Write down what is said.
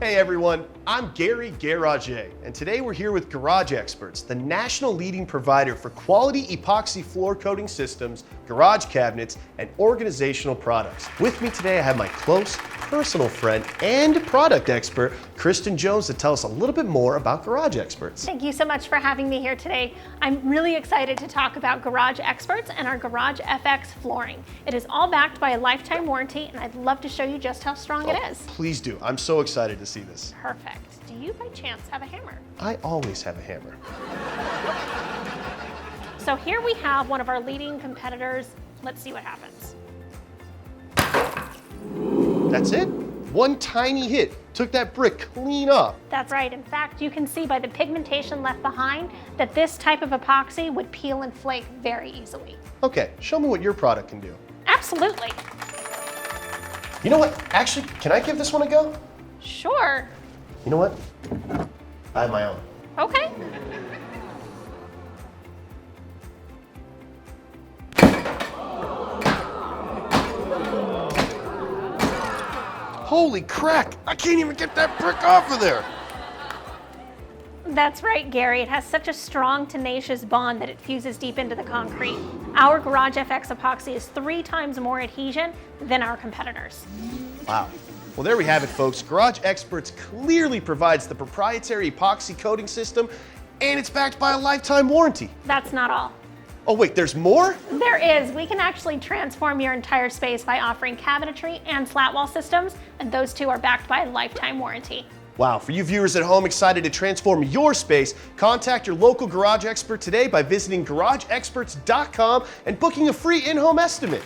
Hey everyone, I'm Gary Garager, and today we're here with Garage Experts, the national leading provider for quality epoxy floor coating systems, garage cabinets, and organizational products. With me today I have my close personal friend and product expert, Kristen Jones, to tell us a little bit more about Garage Experts. Thank you so much for having me here today. I'm really excited to talk about Garage Experts and our Garage FX flooring. It is all backed by a lifetime warranty, and I'd love to show you just how strong it is. Please do. I'm so excited to see this. Perfect. Do you by chance have a hammer? I always have a hammer. So here we have one of our leading competitors. Let's see what happens. That's it? One tiny hit took that brick clean off. That's right. In fact, you can see by the pigmentation left behind that this type of epoxy would peel and flake very easily. Okay, show me what your product can do. Absolutely. You know what? Actually, can I give this one a go? Sure. You know what? I have my own. Okay. Holy crack! I can't even get that brick off of there! That's right, Gary. It has such a strong, tenacious bond that it fuses deep into the concrete. Our Garage FX epoxy is 3 times more adhesion than our competitors. Wow. Well, there we have it, folks. Garage Experts clearly provides the proprietary epoxy coating system, and it's backed by a lifetime warranty. That's not all. Oh wait, there's more? There is. We can actually transform your entire space by offering cabinetry and flat wall systems, and those two are backed by a lifetime warranty. Wow, for you viewers at home excited to transform your space, contact your local Garage Expert today by visiting garageexperts.com and booking a free in-home estimate.